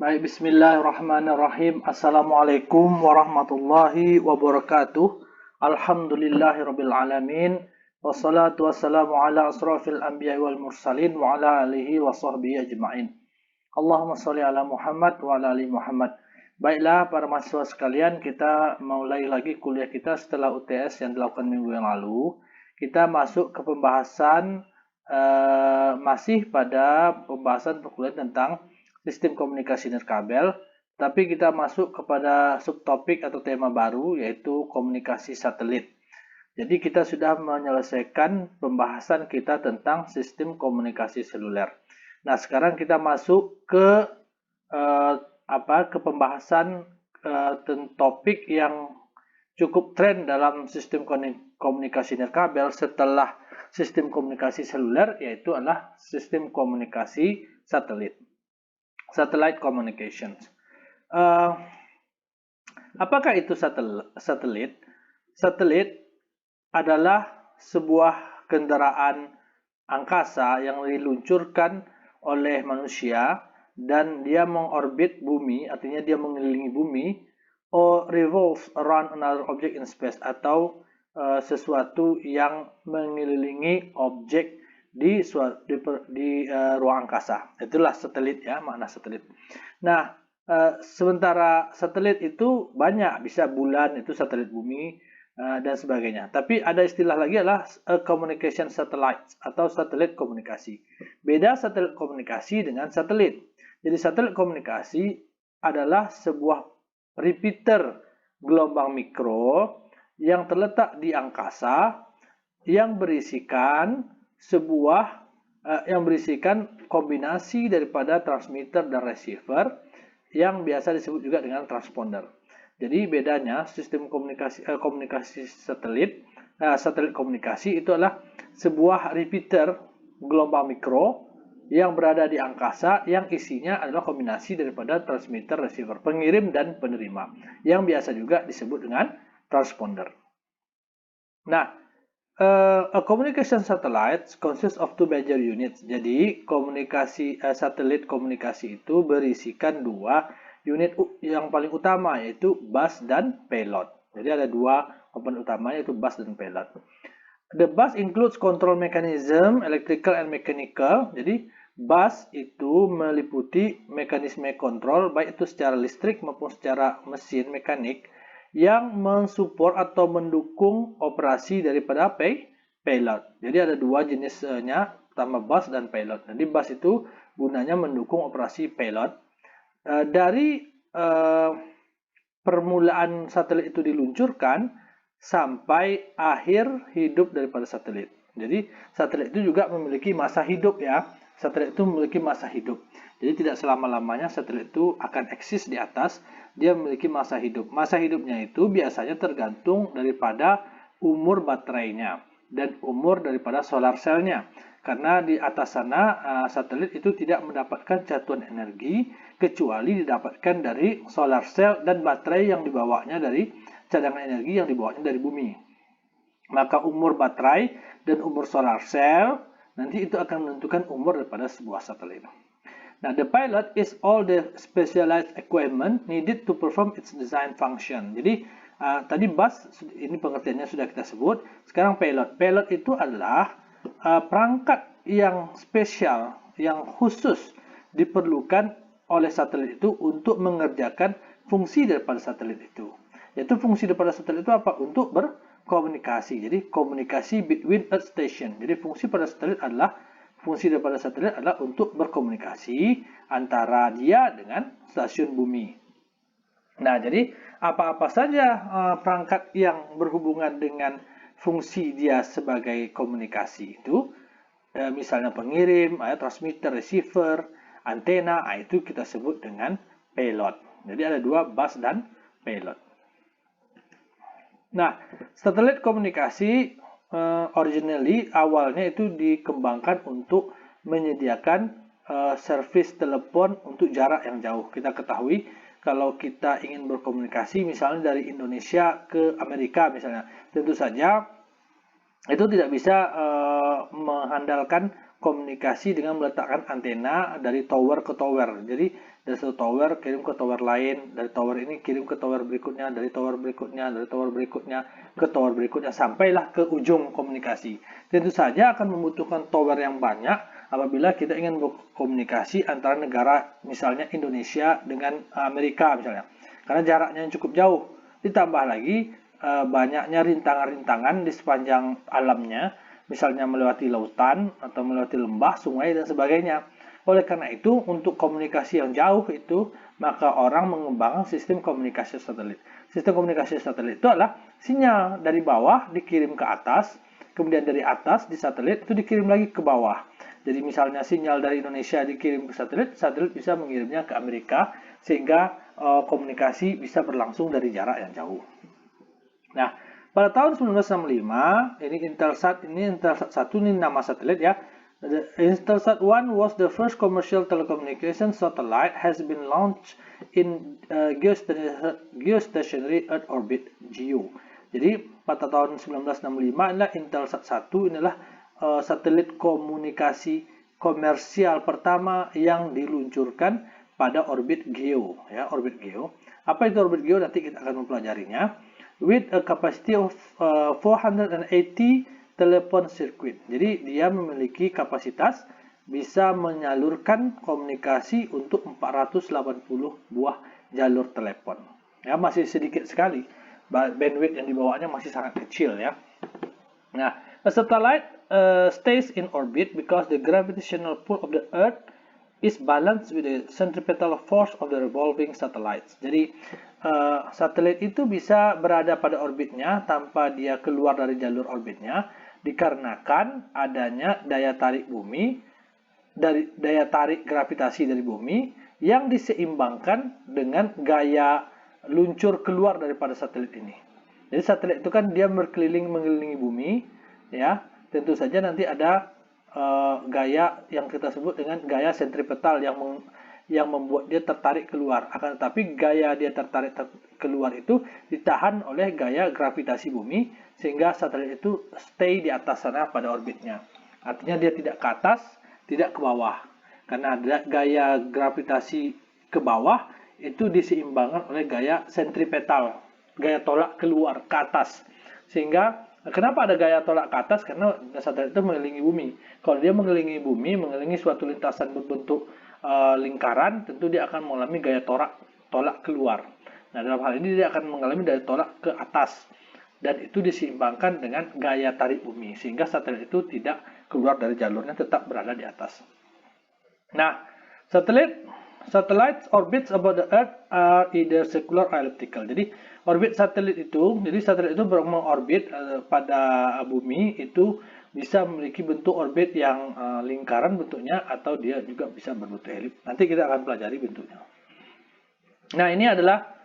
Baik, bismillahirrahmanirrahim. Assalamualaikum warahmatullahi wabarakatuh. Alhamdulillahirabbil alamin. Wassalatu wassalamu ala asrafil anbiya'i wal mursalin wa ala alihi wa sahbihi ajma'in. Allahumma sholli ala Muhammad wa ala ali Muhammad. Baiklah para mahasiswa sekalian, kita mulai lagi kuliah kita setelah UTS yang dilakukan minggu yang lalu. Kita masuk ke pembahasan masih pada pembahasan perkuliahan tentang sistem komunikasi nirkabel, tapi kita masuk kepada subtopik atau tema baru, yaitu komunikasi satelit. Jadi kita sudah menyelesaikan pembahasan kita tentang sistem komunikasi seluler. Nah, sekarang kita masuk ke pembahasan topik yang cukup tren dalam sistem komunikasi nirkabel setelah sistem komunikasi seluler, yaitu adalah sistem komunikasi satelit. Satellite communications. Apakah itu satelit? Satelit adalah sebuah kendaraan angkasa yang diluncurkan oleh manusia dan dia mengorbit bumi, artinya dia mengelilingi bumi, or revolves around another object in space, atau sesuatu yang mengelilingi objek di ruang angkasa. Itulah satelit ya, makna satelit. Nah, sementara satelit itu banyak, bisa bulan itu satelit bumi dan sebagainya. Tapi ada istilah lagi adalah communication satellite atau satelit komunikasi. Beda satelit komunikasi dengan satelit. Jadi satelit komunikasi adalah sebuah repeater gelombang mikro yang terletak di angkasa yang berisikan kombinasi daripada transmitter dan receiver yang biasa disebut juga dengan transponder. Jadi bedanya sistem komunikasi satelit komunikasi itu adalah sebuah repeater gelombang mikro yang berada di angkasa yang isinya adalah kombinasi daripada transmitter, receiver, pengirim dan penerima yang biasa juga disebut dengan transponder. Nah, a communication satellite consists of two major units. Jadi satelit komunikasi itu berisikan dua unit yang paling utama, yaitu bus dan payload. Jadi ada dua komponen utama, yaitu bus dan payload. The bus includes control mechanism, electrical and mechanical. Jadi bus itu meliputi mekanisme kontrol, baik itu secara listrik maupun secara mesin mekanik, yang mensupport atau mendukung operasi daripada payload. Jadi ada dua jenisnya, pertama bus dan payload. Jadi bus itu gunanya mendukung operasi payload. Dari permulaan satelit itu diluncurkan sampai akhir hidup daripada satelit. Jadi satelit itu juga memiliki masa hidup ya. Satelit itu memiliki masa hidup. Jadi tidak selama-lamanya satelit itu akan eksis di atas. Dia memiliki masa hidup. Masa hidupnya itu biasanya tergantung daripada umur baterainya dan umur daripada solar cell-nya. Karena di atas sana satelit itu tidak mendapatkan jatuhan energi kecuali didapatkan dari solar cell dan baterai yang dibawanya dari cadangan energi yang dibawanya dari bumi. Maka umur baterai dan umur solar cell nanti itu akan menentukan umur daripada sebuah satelit. Nah, the pilot is all the specialized equipment needed to perform its design function. Jadi, tadi bus, ini pengertiannya sudah kita sebut. Sekarang payload. Payload itu adalah perangkat yang spesial, yang khusus diperlukan oleh satelit itu untuk mengerjakan fungsi daripada satelit itu. Yaitu fungsi daripada satelit itu apa? Untuk berkomunikasi. Jadi, komunikasi between Earth station. Jadi, fungsi daripada satelit adalah untuk berkomunikasi antara dia dengan stasiun bumi. Nah, jadi apa-apa saja perangkat yang berhubungan dengan fungsi dia sebagai komunikasi itu, misalnya pengirim, transmitter, receiver, antena, itu kita sebut dengan payload. Jadi ada dua, bus dan payload. Nah, satelit komunikasi originally awalnya itu dikembangkan untuk menyediakan servis telepon untuk jarak yang jauh. Kita ketahui kalau kita ingin berkomunikasi misalnya dari Indonesia ke Amerika misalnya, tentu saja itu tidak bisa mengandalkan komunikasi dengan meletakkan antena dari tower ke tower. Jadi dari satu tower kirim ke tower lain, dari tower ini kirim ke tower berikutnya, dari tower berikutnya, dari tower berikutnya, ke tower berikutnya, sampailah ke ujung komunikasi. Tentu saja akan membutuhkan tower yang banyak apabila kita ingin berkomunikasi antara negara, misalnya Indonesia dengan Amerika misalnya. Karena jaraknya yang cukup jauh. Ditambah lagi banyaknya rintangan-rintangan di sepanjang alamnya, misalnya melewati lautan atau melewati lembah, sungai, dan sebagainya. Oleh karena itu, untuk komunikasi yang jauh itu, maka orang mengembangkan sistem komunikasi satelit. Sistem komunikasi satelit itu adalah sinyal dari bawah dikirim ke atas, kemudian dari atas di satelit itu dikirim lagi ke bawah. Jadi misalnya sinyal dari Indonesia dikirim ke satelit, satelit bisa mengirimnya ke Amerika, sehingga komunikasi bisa berlangsung dari jarak yang jauh. Nah, pada tahun 1965, ini Intelsat 1 ini nama satelit ya. Intelsat 1 was the first commercial telecommunication satellite has been launched in geostationary Earth orbit (GEO). Jadi pada tahun 1965 inilah Intelsat 1 inilah satelit komunikasi komersial pertama yang diluncurkan pada orbit GEO ya, orbit GEO. Apa itu orbit GEO? Nanti kita akan mempelajarinya. With a capacity of 480 telepon circuit. Jadi dia memiliki kapasitas bisa menyalurkan komunikasi untuk 480 buah jalur telepon. Ya, masih sedikit sekali. Bandwidth yang dibawanya masih sangat kecil ya. Nah, a satellite stays in orbit because the gravitational pull of the Earth is balanced with the centripetal force of the revolving satellites. Jadi satelit itu bisa berada pada orbitnya tanpa dia keluar dari jalur orbitnya dikarenakan adanya daya tarik bumi, dari daya tarik gravitasi dari bumi yang diseimbangkan dengan gaya luncur keluar daripada satelit ini. Jadi satelit itu kan dia mengelilingi bumi ya. Tentu saja nanti ada gaya yang kita sebut dengan gaya sentripetal yang membuat dia tertarik keluar. Akan tetapi gaya dia tertarik keluar itu ditahan oleh gaya gravitasi bumi sehingga satelit itu stay di atas sana pada orbitnya. Artinya dia tidak ke atas, tidak ke bawah. Karena ada gaya gravitasi ke bawah itu diseimbangkan oleh gaya sentripetal, gaya tolak keluar ke atas. Sehingga kenapa ada gaya tolak ke atas? Karena satelit itu mengelilingi bumi. Kalau dia mengelilingi bumi, mengelilingi suatu lintasan berbentuk lingkaran, tentu dia akan mengalami gaya tolak keluar. Nah, dalam hal ini dia akan mengalami gaya tolak ke atas. Dan itu diseimbangkan dengan gaya tarik bumi. Sehingga satelit itu tidak keluar dari jalurnya, tetap berada di atas. Nah, satellites orbits about the Earth are either circular or elliptical. Jadi orbit satelit itu, mengorbit pada bumi itu bisa memiliki bentuk orbit yang lingkaran bentuknya atau dia juga bisa berbentuk elip. Nanti kita akan pelajari bentuknya. Nah, ini adalah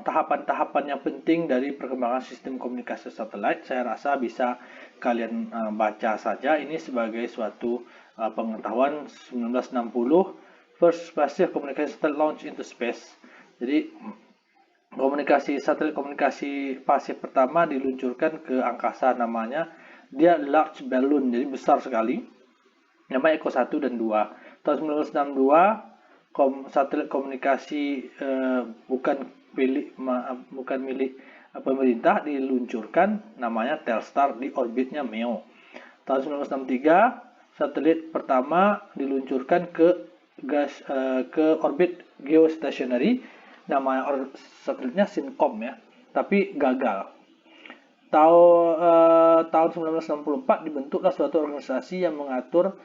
tahapan-tahapan yang penting dari perkembangan sistem komunikasi satelit. Saya rasa bisa kalian baca saja. Ini sebagai suatu pengetahuan 1960 first passive communication satellite launch into space. Jadi satelit komunikasi pasif pertama diluncurkan ke angkasa, namanya dia large balloon, jadi besar sekali. Namanya Echo 1 dan 2. Tahun 1962 satelit komunikasi bukan milik pemerintah diluncurkan, namanya Telstar di orbitnya MEO. Tahun 1963 satelit pertama diluncurkan ke orbit geostationary, namanya satelitnya Syncom ya, tapi gagal. Tahun 1964 dibentuklah suatu organisasi yang mengatur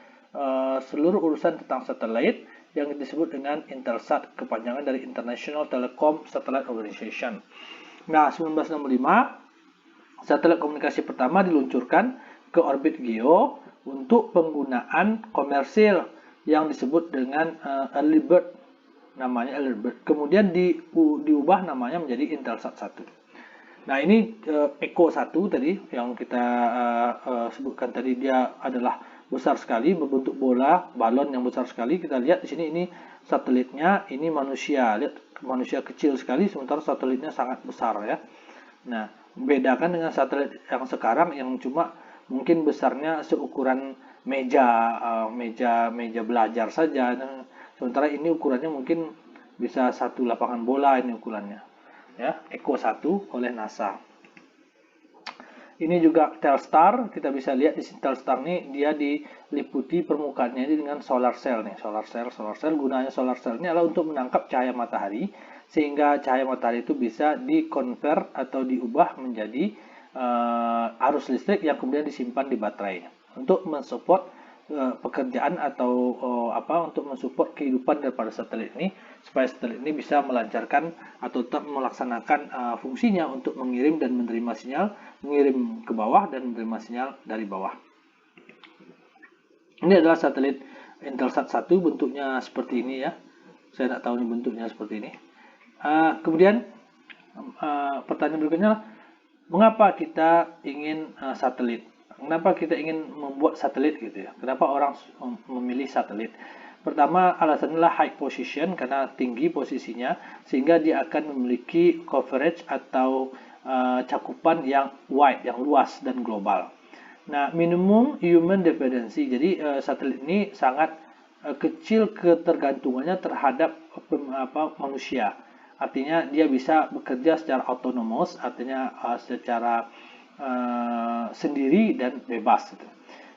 seluruh urusan tentang satelit yang disebut dengan Intelsat, kepanjangan dari International Telecom Satellite Organization. Nah, 1965 satelit komunikasi pertama diluncurkan ke orbit GEO untuk penggunaan komersil yang disebut dengan Early Bird, namanya Early Bird. Kemudian diubah namanya menjadi Intelsat 1. Nah, ini Echo 1 tadi yang kita sebutkan tadi, dia adalah besar sekali, berbentuk bola, balon yang besar sekali. Kita lihat di sini, ini satelitnya, ini manusia. Lihat, manusia kecil sekali, sementara satelitnya sangat besar ya. Nah, membedakan dengan satelit yang sekarang yang cuma mungkin besarnya seukuran meja belajar saja. Nah, sementara ini ukurannya mungkin bisa satu lapangan bola ini ukurannya. Ya, Echo 1 oleh NASA. Ini juga Telstar, kita bisa lihat di sini Telstar ini dia diliputi permukaannya ini dengan solar cell nih, solar cell. Gunanya solar cell ini adalah untuk menangkap cahaya matahari sehingga cahaya matahari itu bisa dikonvert atau diubah menjadi arus listrik yang kemudian disimpan di baterai untuk mensupport pekerjaan atau untuk mensupport kehidupan daripada satelit ini supaya satelit ini bisa melancarkan atau tetap melaksanakan fungsinya untuk mengirim dan menerima sinyal, mengirim ke bawah dan menerima sinyal dari bawah. Ini adalah satelit Intelsat 1, bentuknya seperti ini ya. Saya tidak tahu ini bentuknya seperti ini. Kemudian pertanyaan berikutnya, mengapa kita ingin satelit? Kenapa kita ingin membuat satelit gitu ya? Kenapa orang memilih satelit? Pertama, alasannya adalah high position karena tinggi posisinya sehingga dia akan memiliki coverage atau cakupan yang wide, yang luas dan global. Nah, minimum human dependency. Jadi satelit ini sangat kecil ketergantungannya terhadap manusia. Artinya dia bisa bekerja secara autonomous, artinya secara sendiri dan bebas.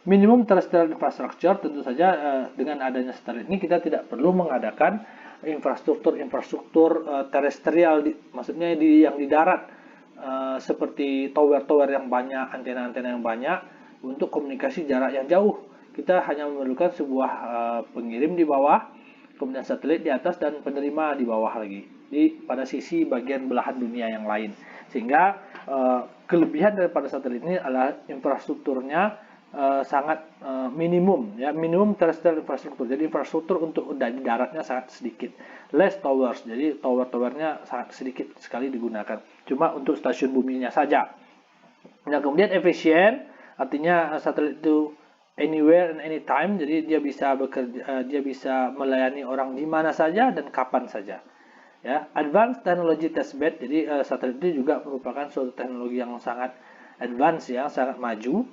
Minimum terrestrial infrastructure, tentu saja dengan adanya satelit ini kita tidak perlu mengadakan infrastruktur terestrial, maksudnya yang di darat, seperti tower-tower yang banyak, antena-antena yang banyak untuk komunikasi jarak yang jauh. Kita hanya memerlukan sebuah pengirim di bawah, kemudian satelit di atas dan penerima di bawah lagi pada sisi bagian belahan dunia yang lain. Sehingga kelebihan daripada satelit ini adalah infrastrukturnya sangat minimum ya, minimum terrestrial infrastruktur. Jadi infrastruktur untuk di daratnya sangat sedikit, less towers. Jadi tower-towernya sangat sedikit sekali digunakan, cuma untuk stasiun buminya saja. Nah, kemudian efisien, artinya satelit itu anywhere and anytime. Jadi dia bisa bekerja, dia bisa melayani orang di mana saja dan kapan saja. Ya, advanced technology testbed. Jadi satelit itu juga merupakan suatu teknologi yang sangat advance ya, sangat maju.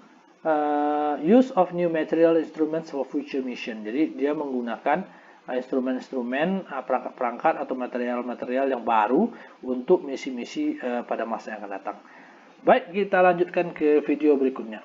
Use of new material instruments for future mission. Jadi dia menggunakan instrumen-instrumen, perangkat-perangkat atau material-material yang baru untuk misi-misi pada masa yang akan datang. Baik, kita lanjutkan ke video berikutnya.